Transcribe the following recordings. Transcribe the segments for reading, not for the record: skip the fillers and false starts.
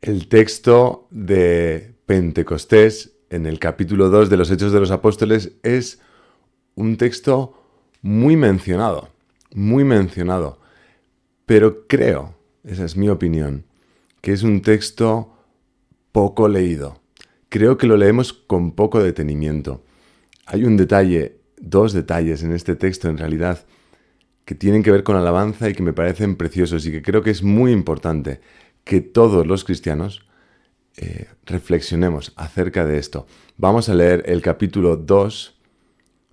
El texto de Pentecostés, en el capítulo 2 de los Hechos de los Apóstoles, es un texto muy mencionado, pero creo, esa es mi opinión, que es un texto poco leído. Creo que lo leemos con poco detenimiento. Hay un detalle, dos detalles en este texto en realidad, que tienen que ver con alabanza y que me parecen preciosos y que creo que es muy importante que todos los cristianos reflexionemos acerca de esto. Vamos a leer el capítulo 2,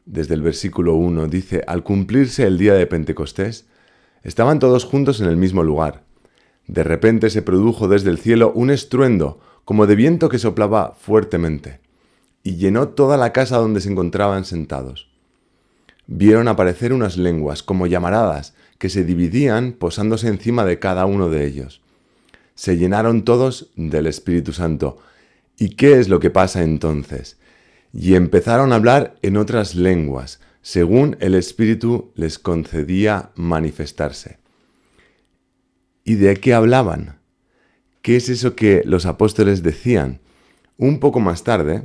desde el versículo 1. Dice: al cumplirse el día de Pentecostés, estaban todos juntos en el mismo lugar. De repente se produjo desde el cielo un estruendo, como de viento que soplaba fuertemente, y llenó toda la casa donde se encontraban sentados. Vieron aparecer unas lenguas, como llamaradas, que se dividían posándose encima de cada uno de ellos. Se llenaron todos del Espíritu Santo. ¿Y qué es lo que pasa entonces? Y empezaron a hablar en otras lenguas, según el Espíritu les concedía manifestarse. ¿Y de qué hablaban? ¿Qué es eso que los apóstoles decían? Un poco más tarde,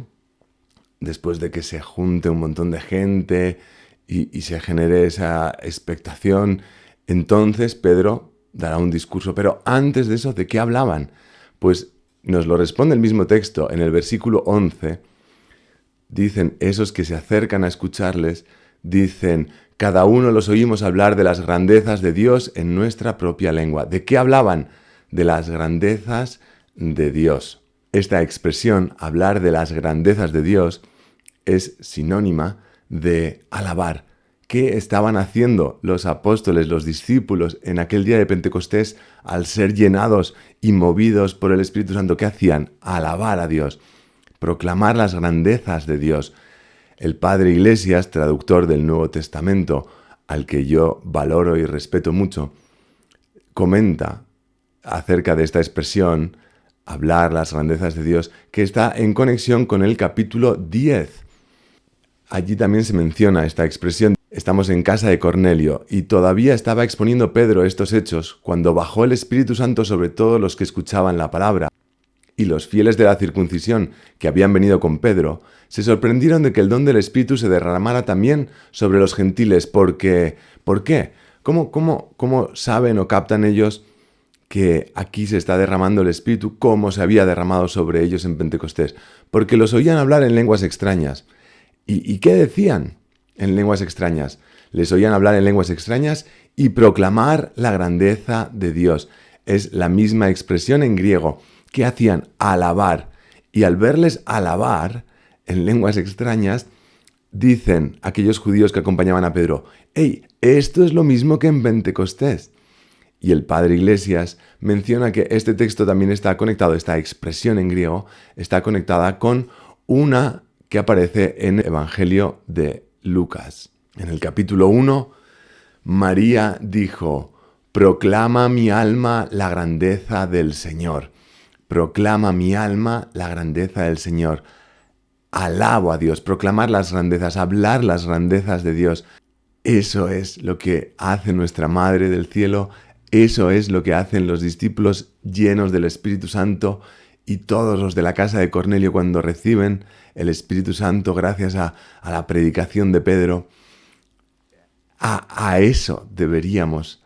después de que se junte un montón de gente y se genere esa expectación, entonces Pedro dará un discurso. Pero antes de eso, ¿de qué hablaban? Pues nos lo responde el mismo texto en el versículo 11. Dicen, esos que se acercan a escucharles, dicen, cada uno los oímos hablar de las grandezas de Dios en nuestra propia lengua. ¿De qué hablaban? De las grandezas de Dios. Esta expresión, hablar de las grandezas de Dios, es sinónima de alabar. ¿Qué estaban haciendo los apóstoles, los discípulos, en aquel día de Pentecostés al ser llenados y movidos por el Espíritu Santo? ¿Qué hacían? Alabar a Dios, proclamar las grandezas de Dios. El padre Iglesias, traductor del Nuevo Testamento, al que yo valoro y respeto mucho, comenta acerca de esta expresión, hablar las grandezas de Dios, que está en conexión con el capítulo 10. Allí también se menciona esta expresión. Estamos en casa de Cornelio y todavía estaba exponiendo Pedro estos hechos cuando bajó el Espíritu Santo sobre todos los que escuchaban la palabra. Y los fieles de la circuncisión que habían venido con Pedro se sorprendieron de que el don del Espíritu se derramara también sobre los gentiles porque... ¿Por qué? ¿Cómo saben o captan ellos que aquí se está derramando el Espíritu como se había derramado sobre ellos en Pentecostés? Porque los oían hablar en lenguas extrañas. ¿Y qué decían en lenguas extrañas? Les oían hablar en lenguas extrañas y proclamar la grandeza de Dios. Es la misma expresión en griego. ¿Qué hacían? Alabar. Y al verles alabar en lenguas extrañas, dicen aquellos judíos que acompañaban a Pedro, ¡hey! Esto es lo mismo que en Pentecostés. Y el padre Iglesias menciona que este texto también está conectado, esta expresión en griego, está conectada con una que aparece en el Evangelio de Lucas. En el capítulo 1, María dijo, proclama mi alma la grandeza del Señor. Proclama mi alma la grandeza del Señor. Alabo a Dios, proclamar las grandezas, hablar las grandezas de Dios. Eso es lo que hace nuestra Madre del Cielo, eso es lo que hacen los discípulos llenos del Espíritu Santo y todos los de la casa de Cornelio cuando reciben el Espíritu Santo gracias a la predicación de Pedro. A eso deberíamos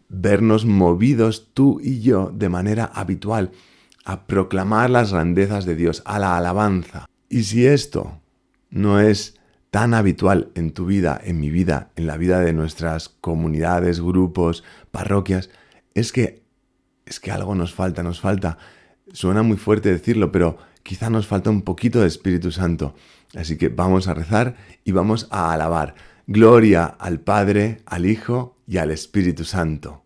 vernos movidos tú y yo de manera habitual, a proclamar las grandezas de Dios, a la alabanza. Y si esto no es tan habitual en tu vida, en mi vida, en la vida de nuestras comunidades, grupos, parroquias, es que algo nos falta. Suena muy fuerte decirlo, pero quizá nos falta un poquito de Espíritu Santo. Así que vamos a rezar y vamos a alabar. Gloria al Padre, al Hijo y al Espíritu Santo.